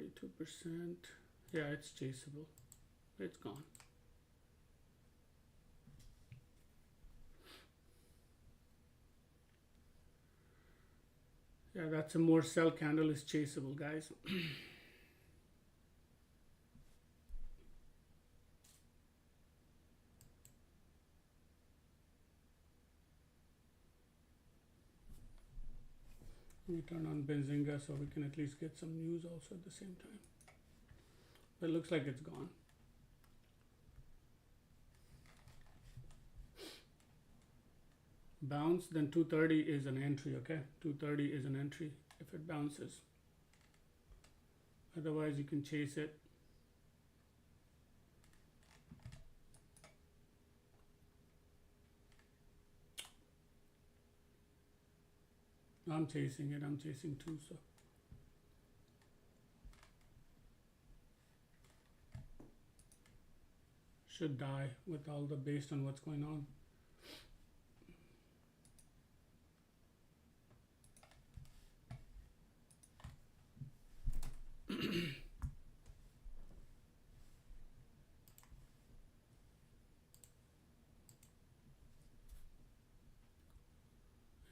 42%. Yeah, it's chaseable. It's gone. Yeah, that's a more sell candle is chaseable, guys. Let me turn on Benzinga so we can at least get some news also at the same time. But it looks like it's gone. Bounce, then 230 is an entry, okay? 230 is an entry if it bounces. Otherwise, you can chase it. I'm chasing it. I'm chasing 2, so. Should die with all the, based on what's going on.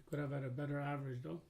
Could have had a better average though.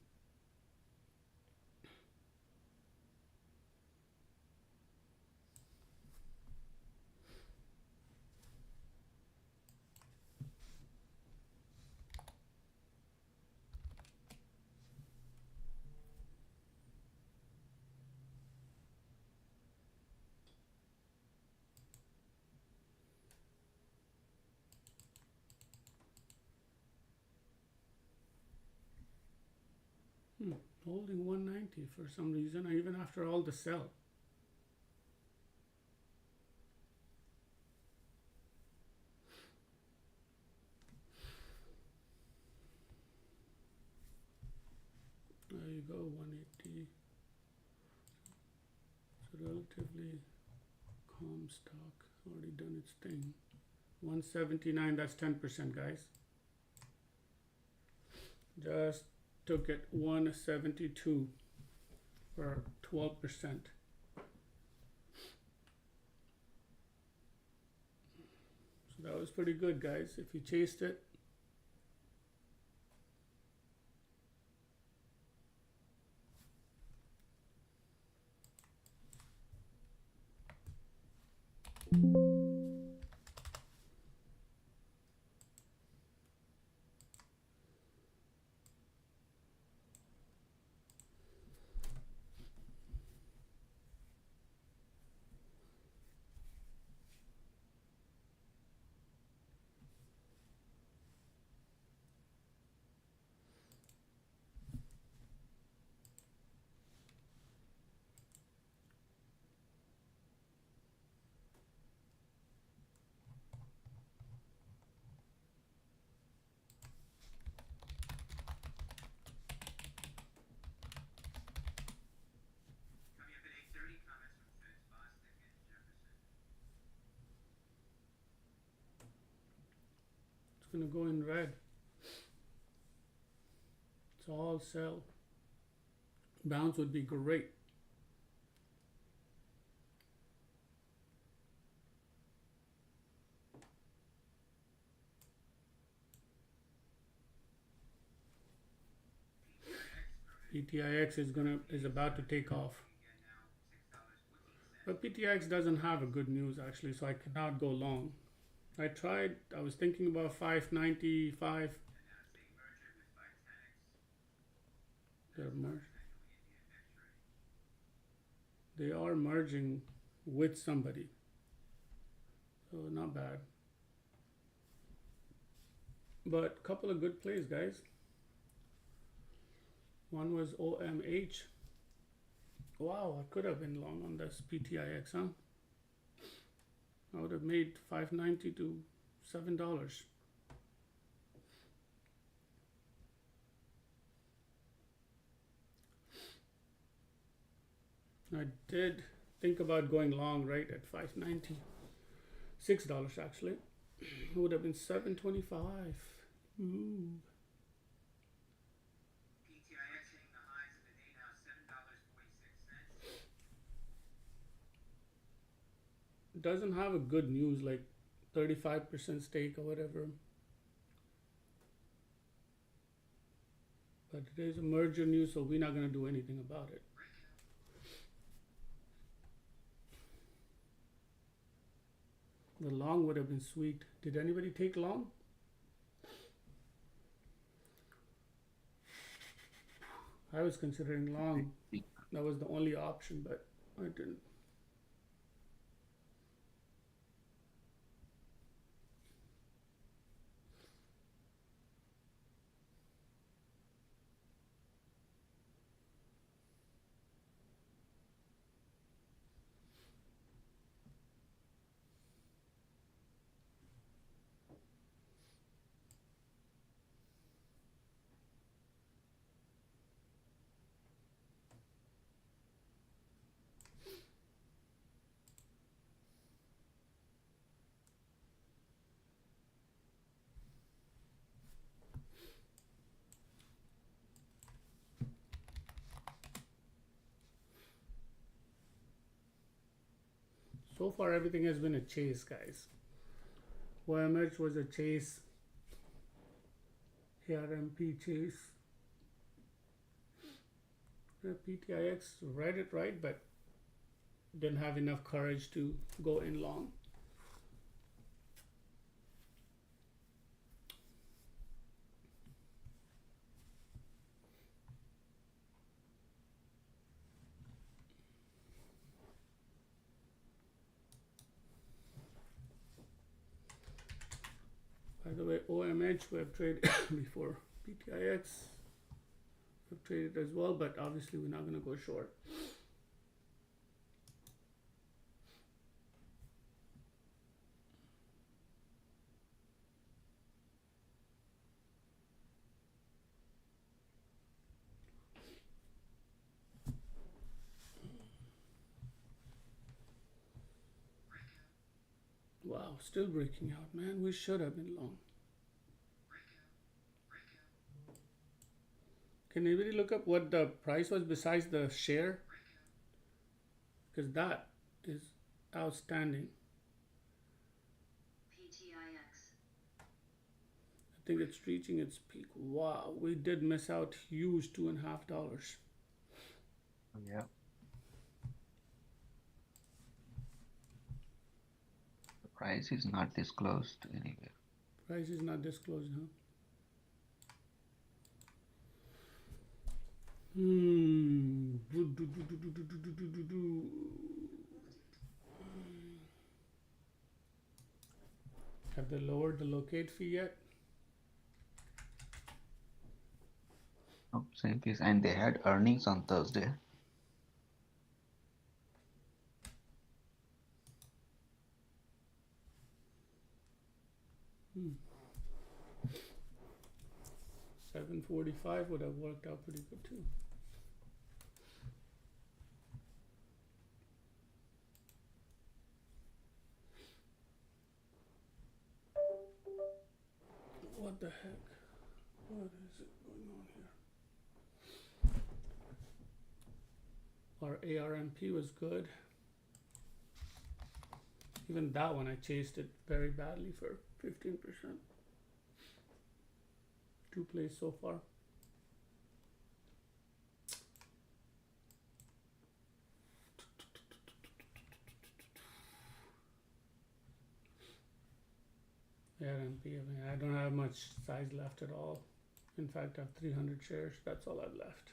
Holding 190 for some reason, even after all the sell. There you go, 180. It's a relatively calm stock, already done its thing. 179, that's 10%, guys. Just took it 172 for 12%. So that was pretty good, guys. If you chased it, it's gonna go in red. It's all sell. Bounce would be great. PTIX is about to take off. But PTIX doesn't have a good news actually, so I cannot go long. I tried, I was thinking about 595. They are merging with somebody. So not bad. But a couple of good plays, guys. One was OMH. Wow, I could have been long on this PTIX, huh? I would have made $5.90 to $7. I did think about going long right at $5.90. $6 actually. It would have been $7.25. Ooh. doesn't have a good news, like 35% stake or whatever. But it is a merger news, so we're not going to do anything about it. The long would have been sweet. Did anybody take long? I was considering long. That was the only option, but I didn't. So far, everything has been a chase, guys. OMH was a chase. ARMP chase. PTIX read it right, but didn't have enough courage to go in long. By the way, OMH we have traded before. PTIX we've traded as well, but obviously we're not going to go short. Wow, still breaking out, man. We should have been long. Can anybody look up what the price was besides the share? Because that is outstanding. PTIX. I think it's reaching its peak. Wow, we did miss out huge $2.50. Yeah. The price is not disclosed anywhere. Price is not disclosed, huh? Have they lowered the locate fee yet? Oh, same case. And they had earnings on Thursday. $7.45 would have worked out pretty good too. What the heck? What is it going on here? Our ARMP was good. Even that one I chased it very badly for 15%. Two plays so far. ARMP, I mean, I don't have much size left at all. In fact, I have 300 shares. That's all I've left.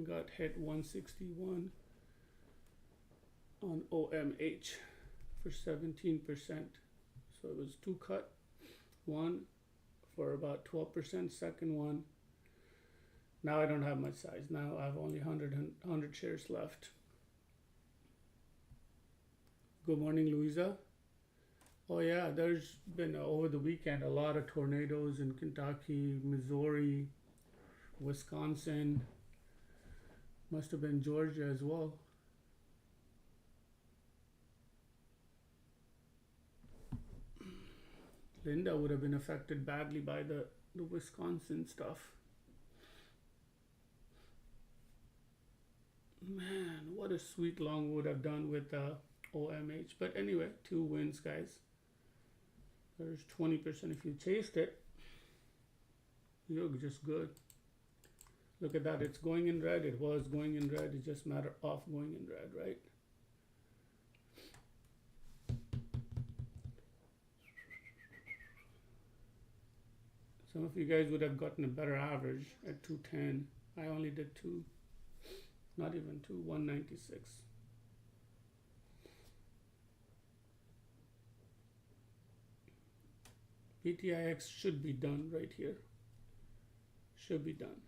Got hit 161 on OMH for 17%. So it was two cut, one for about 12%, second one. Now I don't have much size. Now I have only 100 shares left. Good morning, Louisa. Oh yeah, there's been over the weekend a lot of tornadoes in Kentucky, Missouri, Wisconsin. Must have been Georgia as well. Linda would have been affected badly by the the Wisconsin stuff. Man, what a sweet long would have done with OMH. But anyway, 2 wins, guys. There's 20%. If you chased it, you're just good. Look at that. It's going in red. It was going in red. It's just a matter of going in red, right? Some of you guys would have gotten a better average at 210. I only did 2. Not even 2. 196. PTIX should be done right here. Should be done.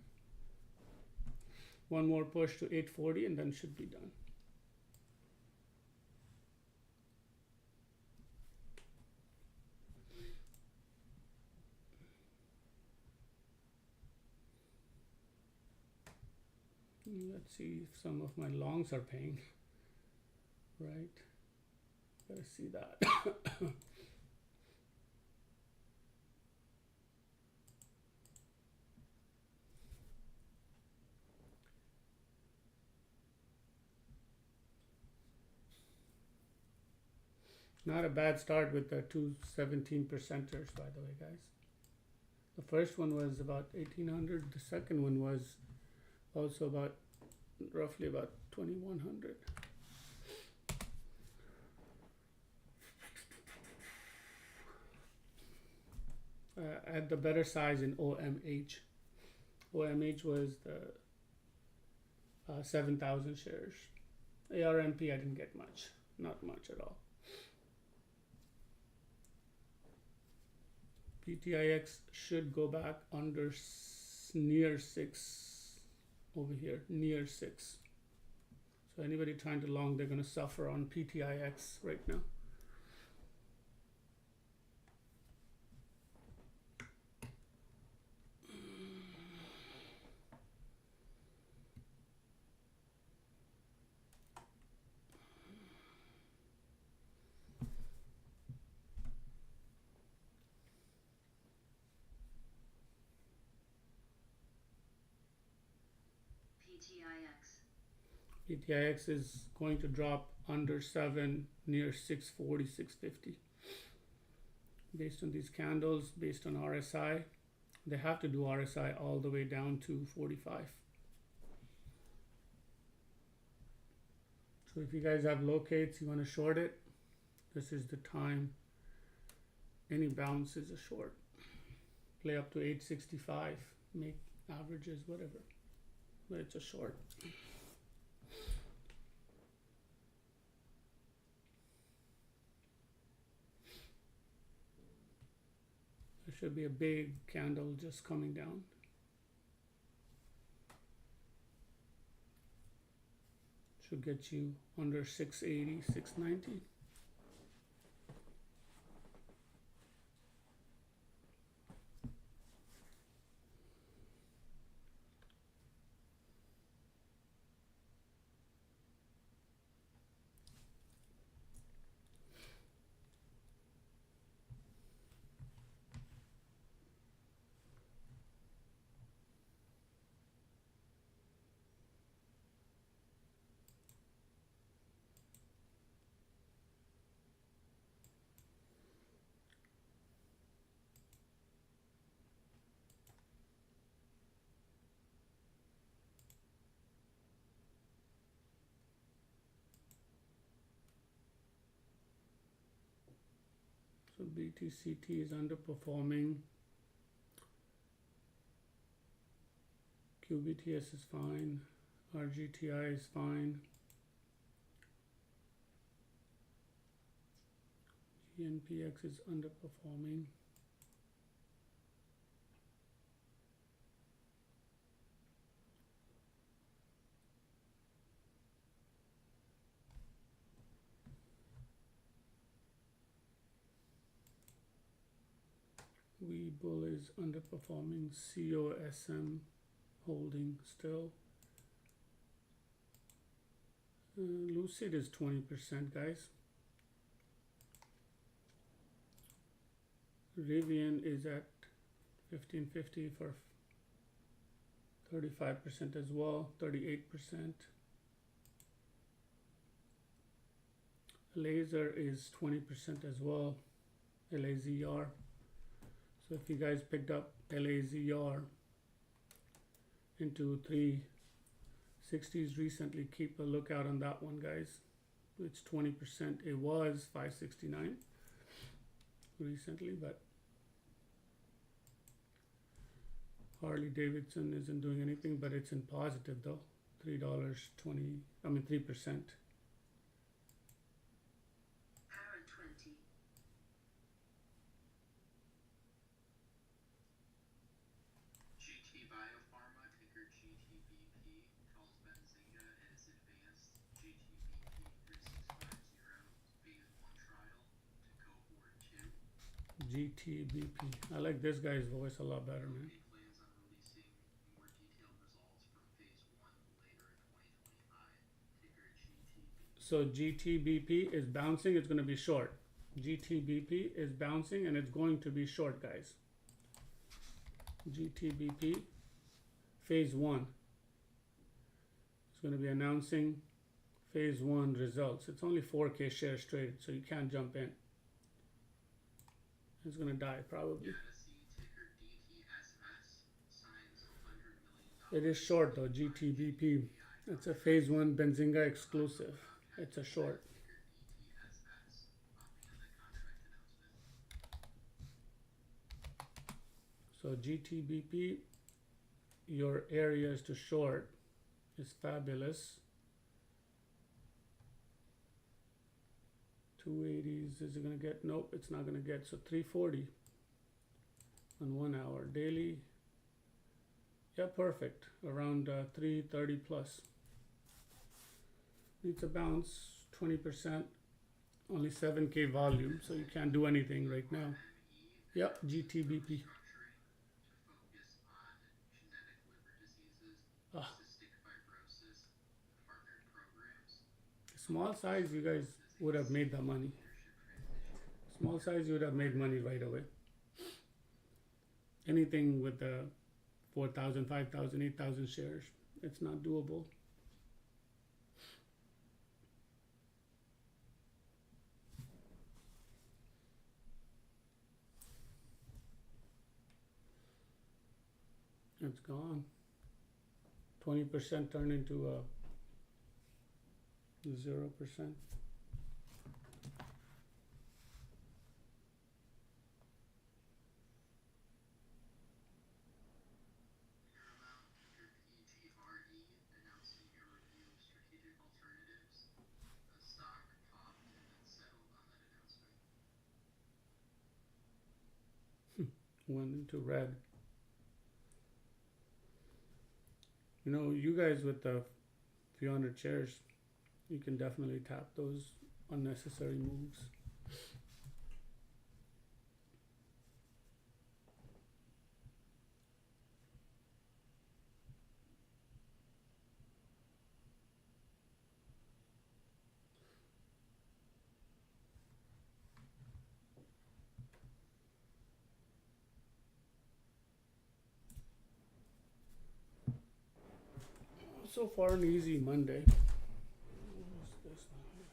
One more push to 840 and then should be done. Let's see if some of my longs are paying. Right. Gotta see that. Not a bad start with the 217 percenters, by the way, guys. The first one was about 1800. The second one was also about roughly about 2100. I had the better size in OMH. OMH was the 7,000 shares. ARMP I didn't get much, not much at all. PTIX should go back under near 6 over here, near 6. So anybody trying to long, they're going to suffer on PTIX right now. PTIX is going to drop under 7, near 640, 650. Based on these candles, based on RSI, they have to do RSI all the way down to 45. So if you guys have locates, you want to short it, this is the time. Any bounce is a short. Play up to 865, make averages, whatever. But it's a short. There should be a big candle just coming down. Should get you under 680, 690. So BTCT is underperforming. QBTS is fine. RGTI is fine. GNPX is underperforming. Webull is underperforming. COSM holding still. Lucid is 20%, guys. Rivian is at 1550 for 35% as well, 38%. Laser is 20% as well, LAZR. So if you guys picked up LAZR into 360s recently, keep a lookout on that one, guys. It's 20%. It was 569 recently, but Harley Davidson isn't doing anything, but it's in positive though. $3.20, 3%. GTBP. I like this guy's voice a lot better, man. So GTBP is bouncing, it's going to be short. GTBP is bouncing and it's going to be short, guys. GTBP phase 1. It's going to be announcing phase 1 results. It's only 4K shares traded, so you can't jump in. It's going to die probably. It is short though, GTBP. It's a phase 1 Benzinga exclusive. It's a short. So GTBP, your areas to short is fabulous. 280s, is it going to get? Nope, it's not going to get. So 340 on 1 hour daily. Yeah, perfect. Around 330 plus. Needs a bounce, 20%, only 7K volume, so you can't do anything right now. Yep, GTBP. Ah. Small size, you guys would have made the money. Small size, you would have made money right away. Anything with the 4,000, 5,000, 8,000 shares, it's not doable. It's gone. 20% turned into 0%. Went into red. You know, you guys with the few hundred shares, you can definitely tap those unnecessary moves. So far an easy Monday. What's this now here?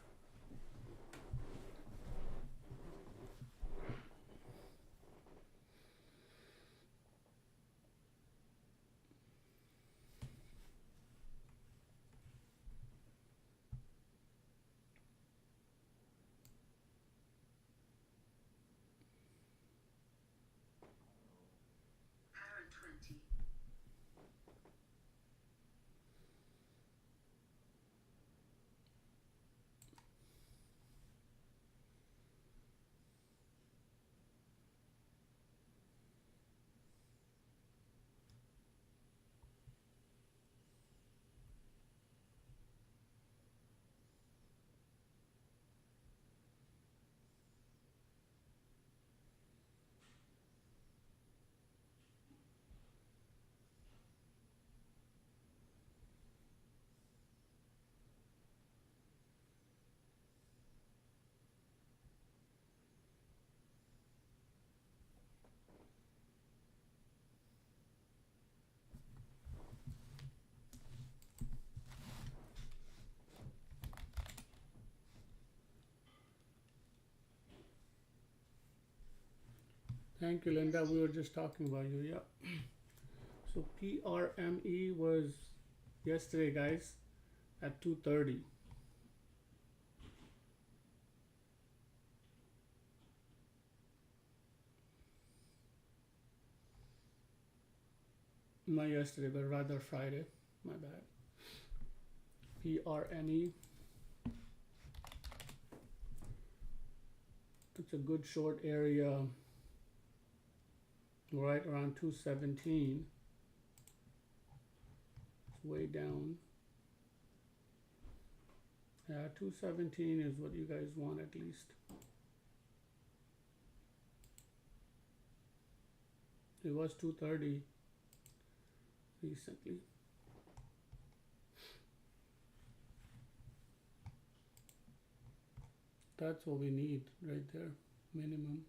Thank you, Linda. We were just talking about you. Yeah. So PRME was yesterday, guys, at 2:30. Not yesterday, but rather Friday. My bad. PRME. It's a good short area right around 217. It's way down. Yeah, 217 is what you guys want at least. It was 230 recently. That's what we need right there, minimum.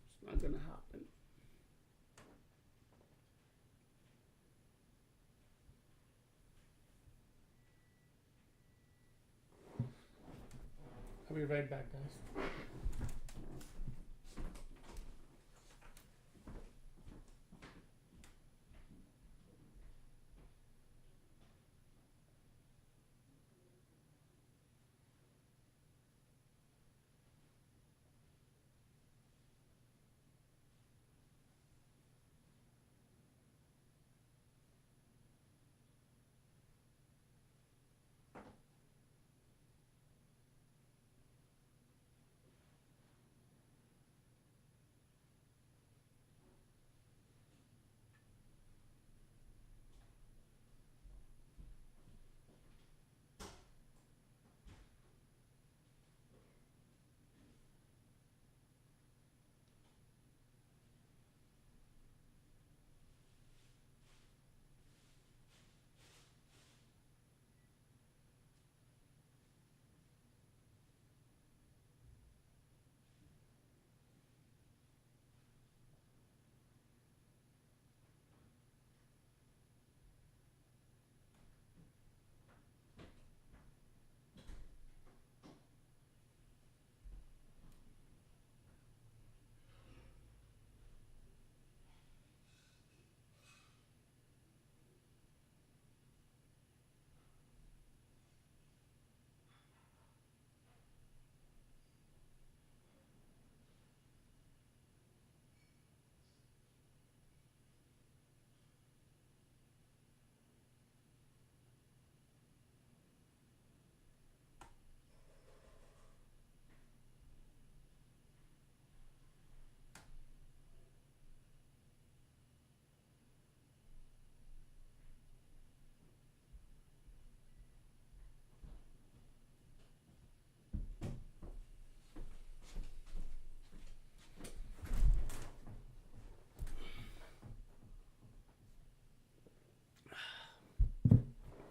It's not gonna happen. I'll be right back, guys.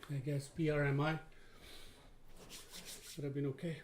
I guess PRMI would have been okay.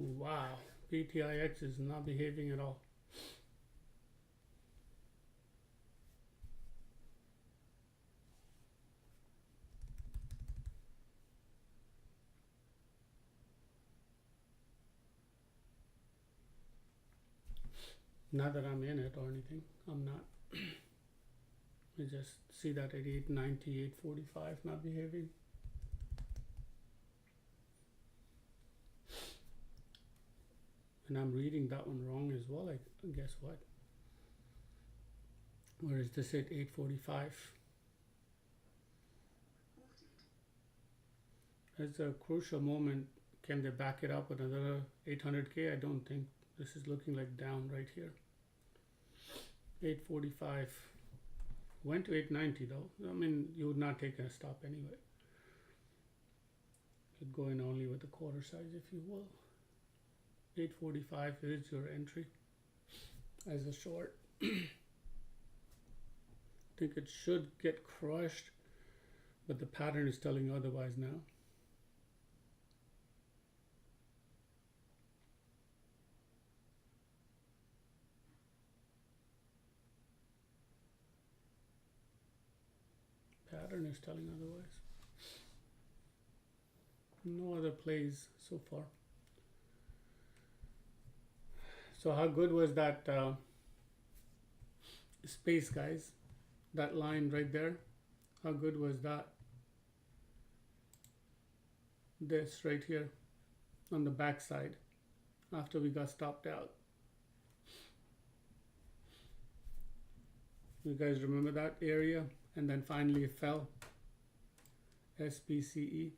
Wow, PTIX is not behaving at all. Not that I'm in it or anything. I'm not. I just see that at 890, 845 not behaving. And I'm reading that one wrong as well. I guess what? Where is this at 845? It's a crucial moment. Can they back it up with another 800K? I don't think. This is looking like down right here. 845. Went to 890 though. I mean, you would not take a stop anyway. You'd go in only with a quarter size, if you will. 845 is your entry as a short. I think it should get crushed, but the pattern is telling otherwise now. Pattern is telling otherwise. No other plays so far. So how good was that space, guys? That line right there, how good was that? This right here on the back side after we got stopped out. You guys remember that area? And then finally it fell. SPCE.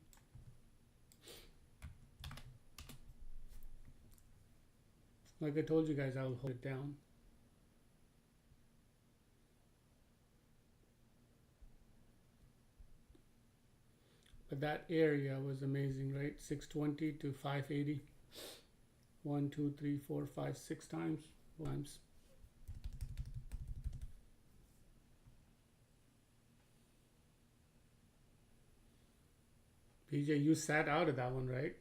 Like I told you guys, I'll hold it down. But that area was amazing, right? 620 to 580. 1, 2, 3, 4, 5, 6 times. PJ, you sat out of that one, right?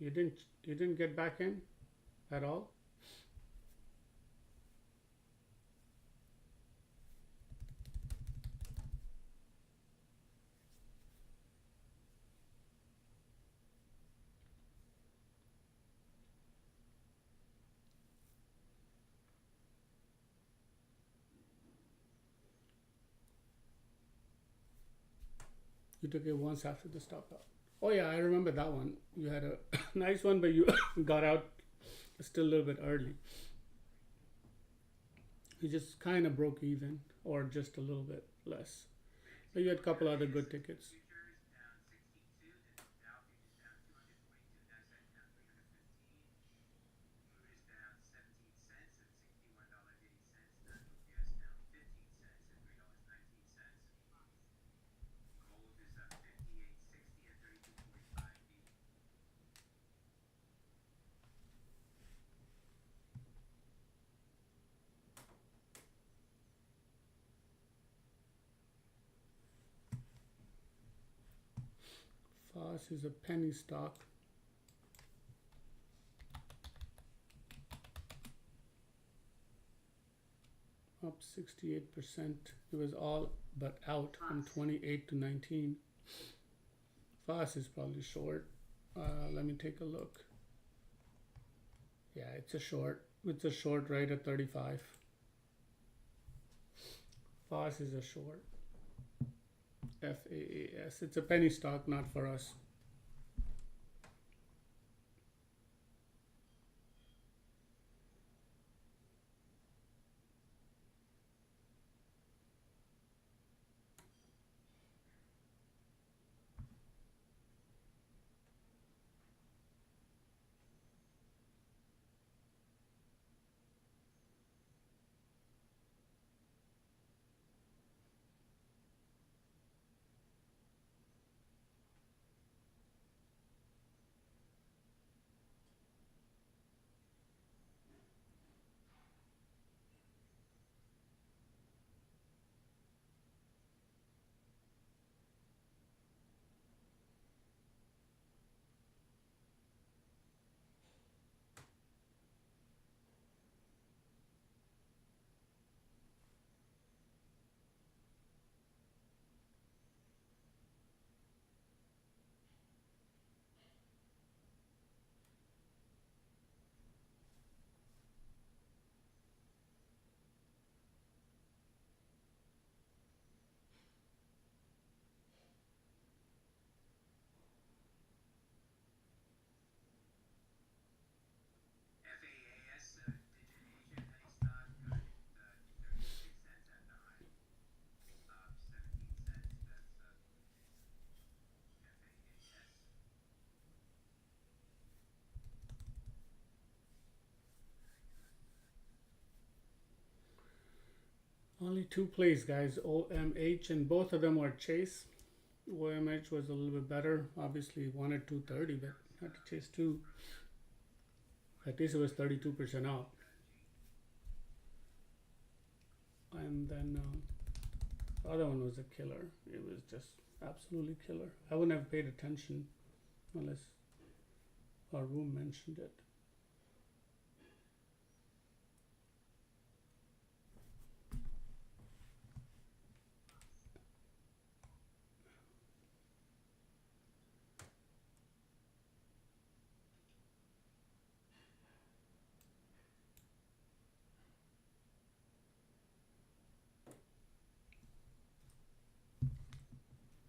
You didn't get back in at all? You took it once after the stop out. Oh yeah, I remember that one. You had a nice one, but you got out still a little bit early. You just kind of broke even, or just a little bit less. But you had a couple other good tickets. FOSS is a penny stock. Up 68%. It was all but out from 28 to 19. FOSS is probably short. Let me take a look. Yeah, it's a short. It's a short right at 35. FOSS is a short. FAAS. It's a penny stock, not for us. Only two plays, guys. OMH, and both of them were chase. OMH was a little bit better. Obviously, wanted 230, but had to chase two. At least it was 32% up. And then the other one was a killer. It was just absolutely killer. I wouldn't have paid attention unless our room mentioned it.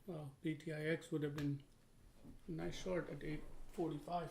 Well, PTIX would have been a nice short at 845.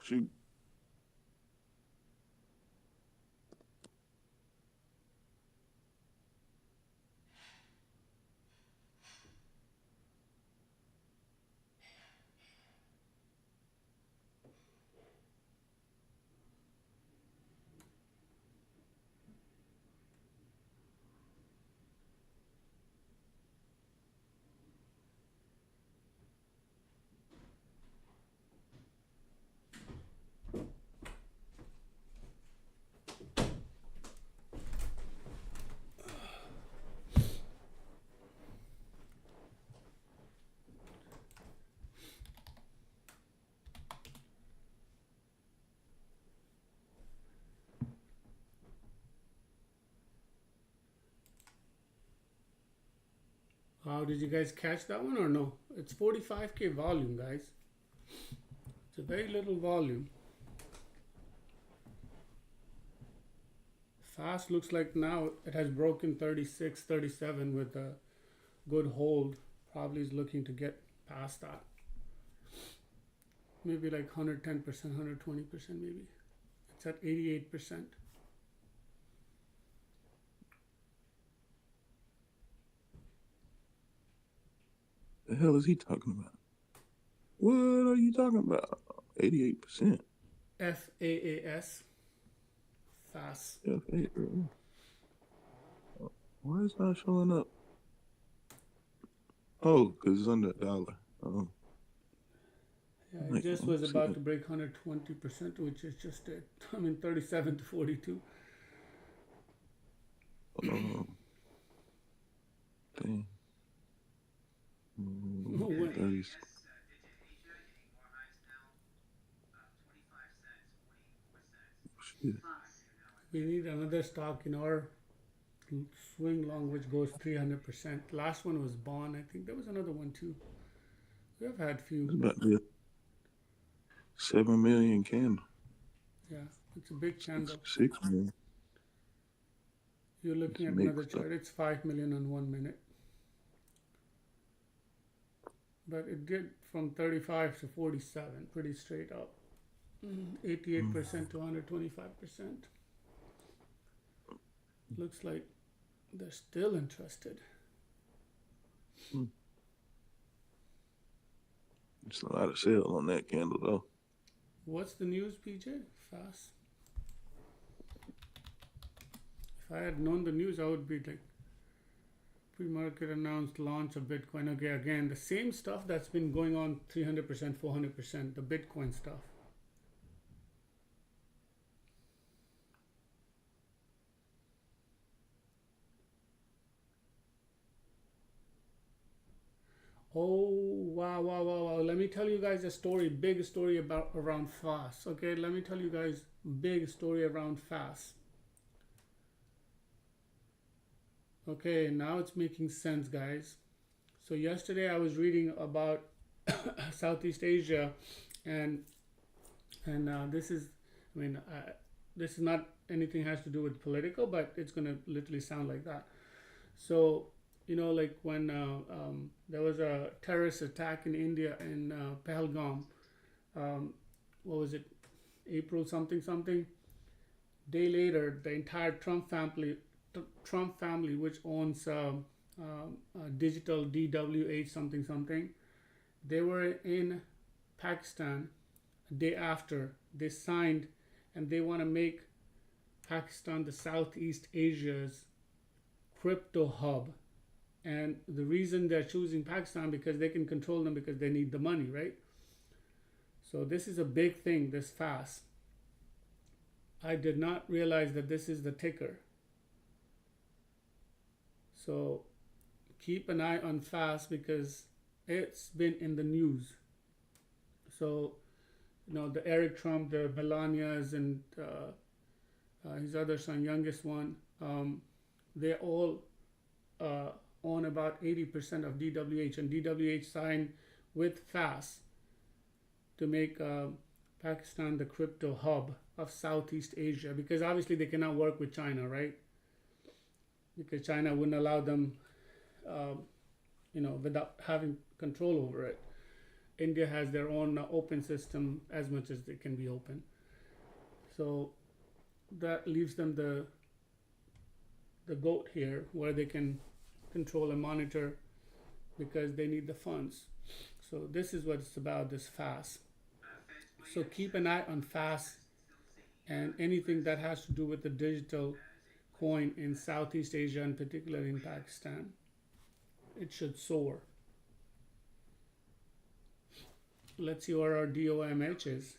Shoot. Did you guys catch that one or no? It's 45K volume, guys. It's a very little volume. Fast looks like now it has broken 36, 37 with a good hold. Probably is looking to get past that. Maybe like 110%, 120% maybe. It's at 88%. The hell is he talking about? What are you talking about? 88%. FAAS. Fast. F8, bro. Why is it not showing up? Oh, because it's under $1. Oh. Yeah, it just was about to break 120%, which is just it. I mean, 37 to 42. Oh. Dang. No way. 30. Shit. We need another stock in our swing long which goes 300%. Last one was Bond. I think there was another one too. We have had few. It's about to be a 7 million candle. Yeah, it's a big candle. 6 million. You're looking at another chart. It's 5 million on 1 minute. But it did from 35 to 47, pretty straight up. 88% to 125%. Looks like they're still interested. It's a lot of sales on that candle though. What's the news, PJ? Fast. If I had known the news, I would be like, pre-market announced launch of Bitcoin. Okay, again, the same stuff that's been going on 300%, 400%, the Bitcoin stuff. Oh, wow. Let me tell you guys a story, big story around fast. Okay, let me tell you guys big story around fast. Okay, now it's making sense, guys. So yesterday I was reading about Southeast Asia, and this is, I mean, this is not anything has to do with political, but it's gonna literally sound like that. So, you know, like when there was a terrorist attack in India in Pahalgam, what was it, April something. Day later, the entire Trump family, which owns digital DWH something, they were in Pakistan a day after. They signed, and they want to make Pakistan the Southeast Asia's crypto hub. And the reason they're choosing Pakistan because they can control them because they need the money, right? So this is a big thing, this fast. I did not realize that this is the ticker. So keep an eye on fast because it's been in the news. So, you know, the Eric Trump, the Melanias, and his other son, youngest one, they all own about 80% of DWH, and DWH signed with FAST to make Pakistan the crypto hub of Southeast Asia, because obviously they cannot work with China, right? Because China wouldn't allow them, you know, without having control over it. India has their own open system as much as they can be open. So that leaves them the goat here where they can control and monitor because they need the funds. So this is what it's about, this FAS. So keep an eye on FAS and anything that has to do with the digital coin in Southeast Asia and particularly in Pakistan. It should soar. Let's see what our DOMH is.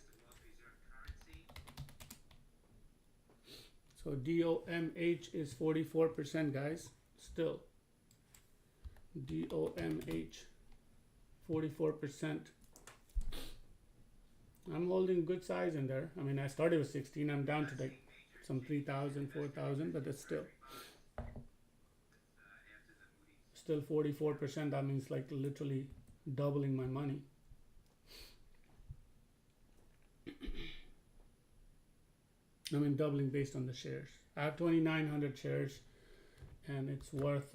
So DOMH is 44%, guys. Still. DOMH 44%. I'm holding good size in there. I mean, I started with 16. I'm down to like some 3,000, 4,000, but it's still 44%. That means like literally doubling my money. I mean, doubling based on the shares. I have 2,900 shares, and it's worth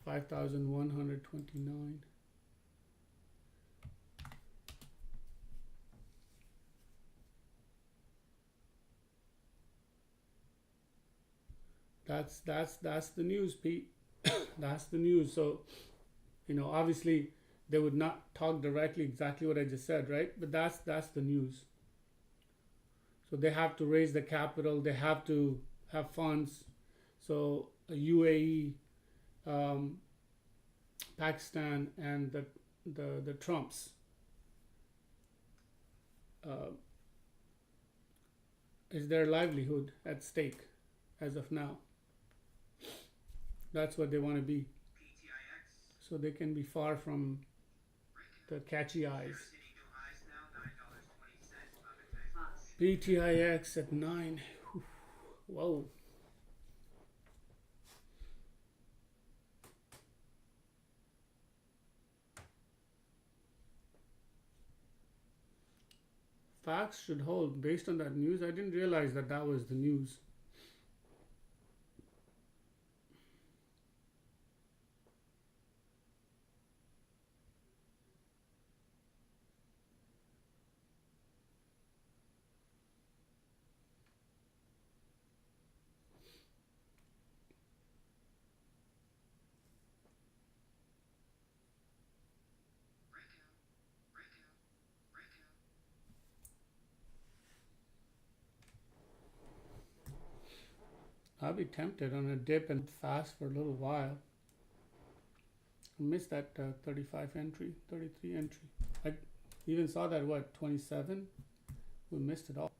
5,129. That's the news, Pete. That's the news. So, obviously they would not talk directly exactly what I just said, right? But that's the news. So they have to raise the capital. They have to have funds. So UAE, Pakistan, and the Trumps is their livelihood at stake as of now. That's what they want to be. So they can be far from the catchy eyes. PTIX at 9. Whoa. Facts should hold. Based on that news, I didn't realize that was the news. I'll be tempted on a dip and fast for a little while. I missed that 35 entry, 33 entry. I even saw that, 27? We missed it all.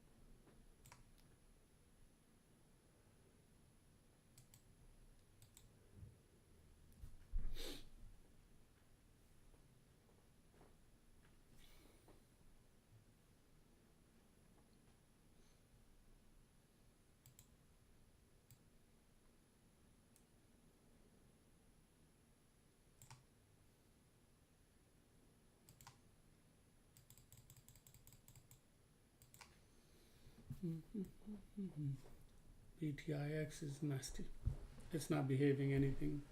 PTIX is nasty. It's not behaving anything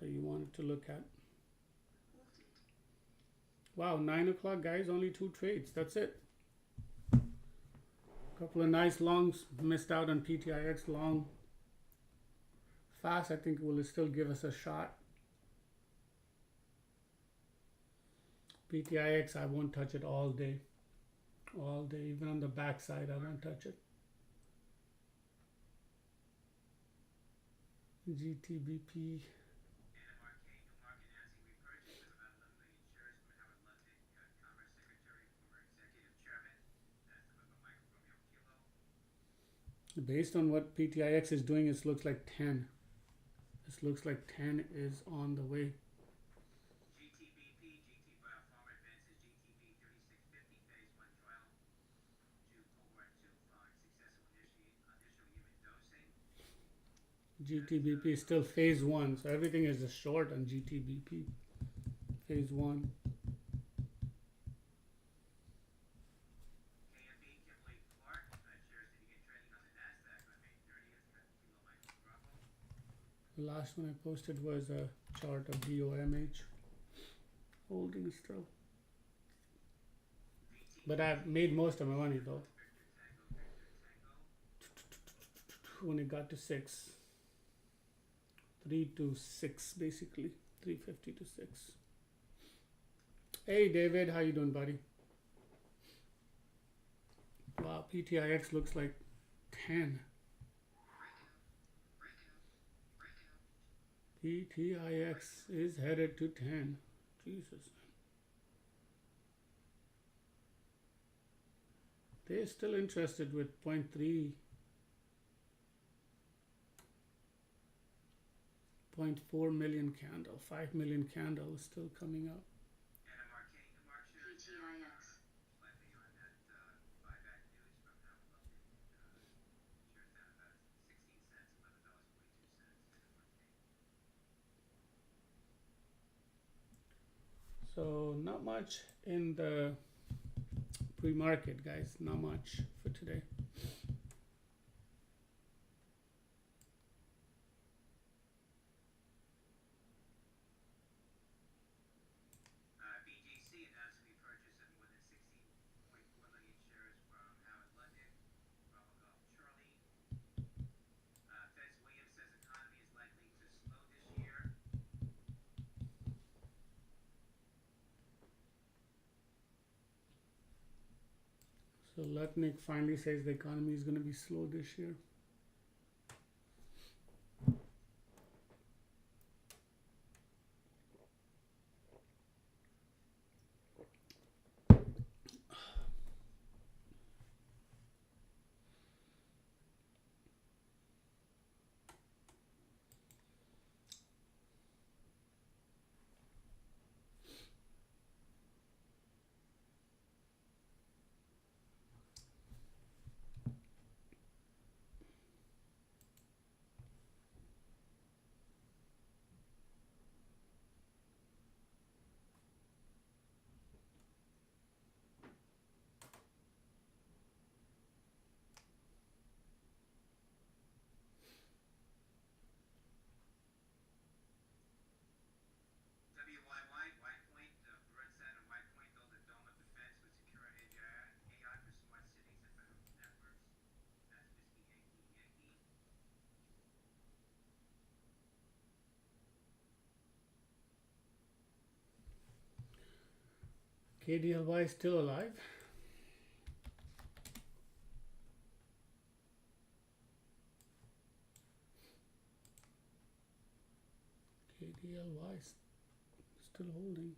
that you wanted to look at. Wow, 9 o'clock, guys. Only 2 trades. That's it. Couple of nice longs. Missed out on PTIX long. Fast, I think, will still give us a shot. PTIX, I won't touch it all day. All day, even on the back side, I won't touch it. GTBP. Based on what PTIX is doing, it looks like 10. This looks like 10 is on the way. GTBP is still phase 1, so everything is a short on GTBP. Phase 1. The last one I posted was a chart of DOMH holding still. But I've made most of my money though. When it got to 6, 3 to 6 basically, 350 to 6. Hey David, how you doing, buddy? Wow, PTIX looks like 10. PTIX is headed to 10. Jesus. They're still interested with 0.3, 0.4 million candle, 5 million candle is still coming up. So not much in the pre-market, guys, not much for today. So Lutnick finally says the economy is going to be slow this year. KDLY is still alive. KDLY is still holding.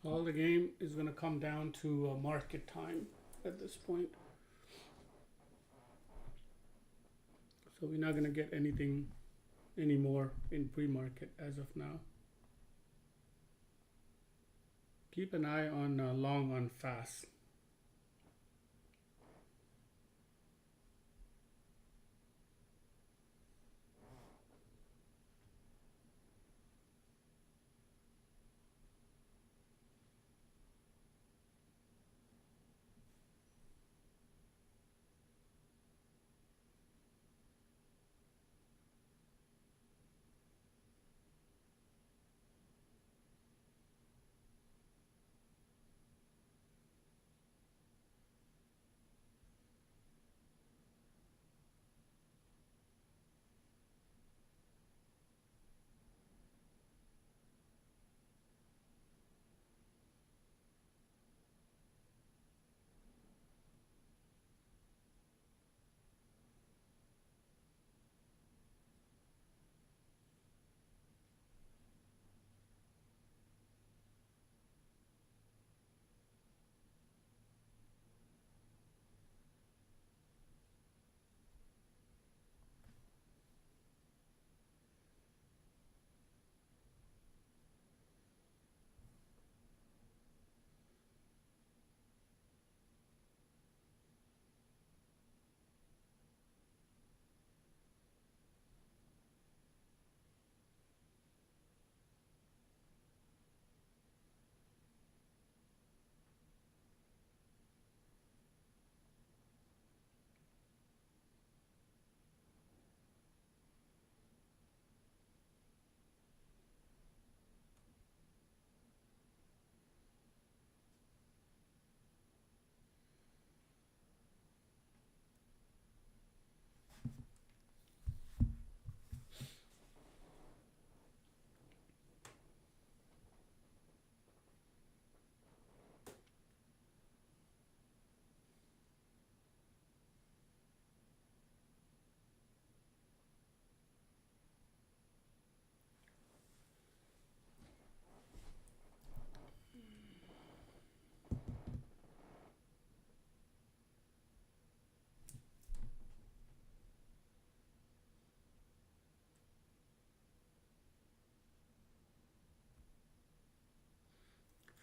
All the game is going to come down to market time at this point. So we're not going to get anything anymore in pre-market as of now. Keep an eye on long on fast.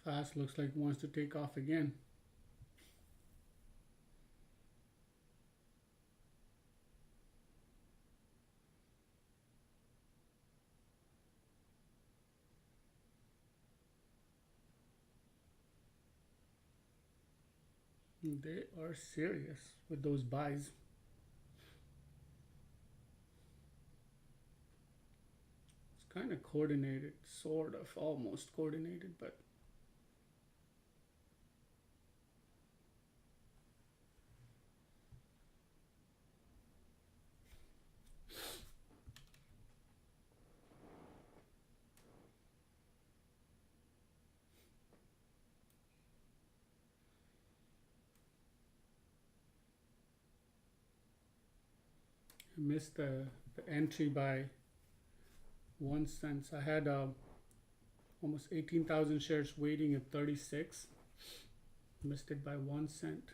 Fast looks like it wants to take off again. They are serious with those buys. It's kind of coordinated, sort of, almost coordinated, but I missed the entry by 1 cent. I had almost 18,000 shares waiting at 36. Missed it by 1 cent.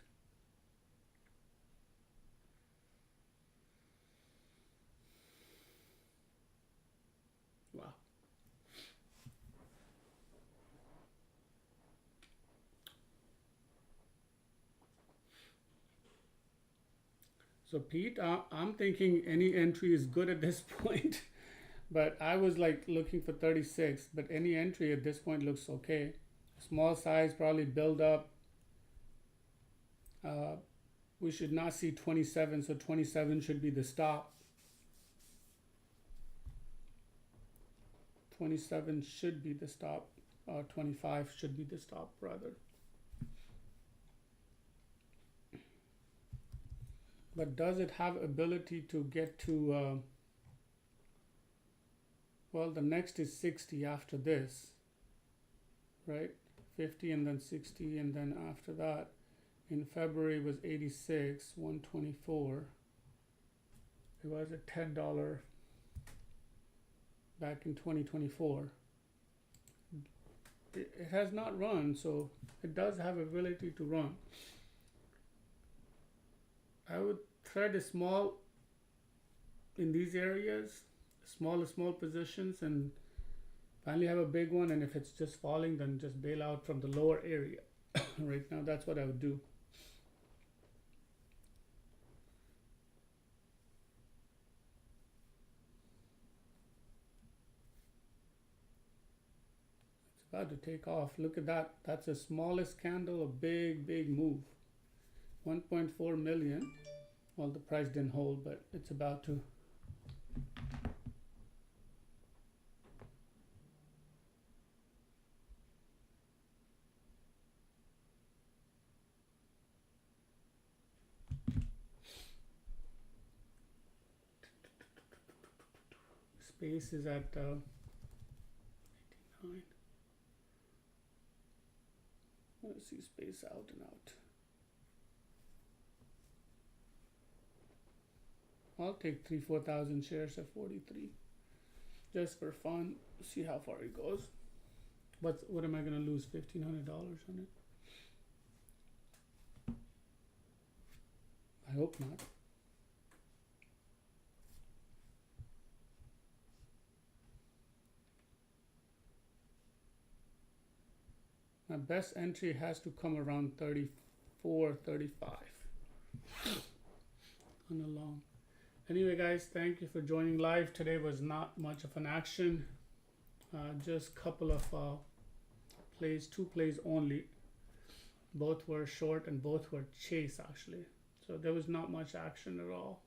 Wow. So Pete, I'm thinking any entry is good at this point. But I was like looking for 36, but any entry at this point looks okay. Small size, probably build up. We should not see 27, so 27 should be the stop. 27 should be the stop. 25 should be the stop, rather. But does it have ability to get to... well, the next is 60 after this, right? 50 and then 60, and then after that, in February was 86, 124. It was a $10 back in 2024. It has not run, so it does have ability to run. I would thread a small in these areas, small positions, and finally have a big one, and if it's just falling, then just bail out from the lower area. Right now, that's what I would do. It's about to take off. Look at that. That's the smallest candle, a big move. 1.4 million. Well, the price didn't hold, but it's about to. Space is at 89. Let's see space out and out. I'll take 3,000-4,000 shares at 43, just for fun. See how far it goes. What am I gonna lose? $1,500 on it? I hope not. My best entry has to come around 34, 35 on a long. Anyway, guys, thank you for joining live. Today was not much of an action. Just a couple of plays, 2 plays only. Both were short and both were chase, actually. So there was not much action at all.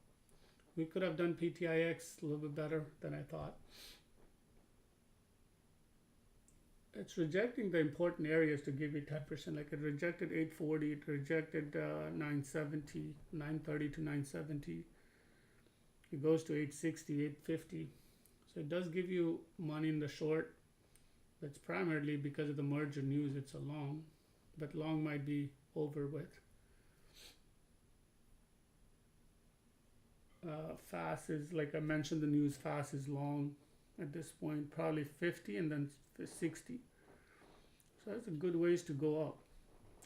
We could have done PTIX a little bit better than I thought. It's rejecting the important areas to give you 10%. Like it rejected 840, it rejected 970, 930 to 970. It goes to 860, 850. So it does give you money in the short. That's primarily because of the merger news. It's a long, but long might be over with. Fast is, like I mentioned, the news fast is long at this point, probably 50 and then 60. So that's a good ways to go up,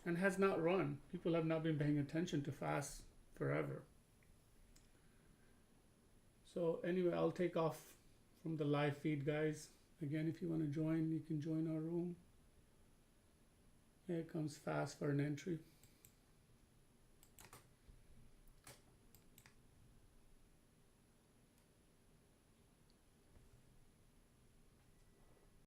and has not run. People have not been paying attention to fast forever. So anyway, I'll take off from the live feed, guys. Again, if you want to join, you can join our room. It comes fast for an entry.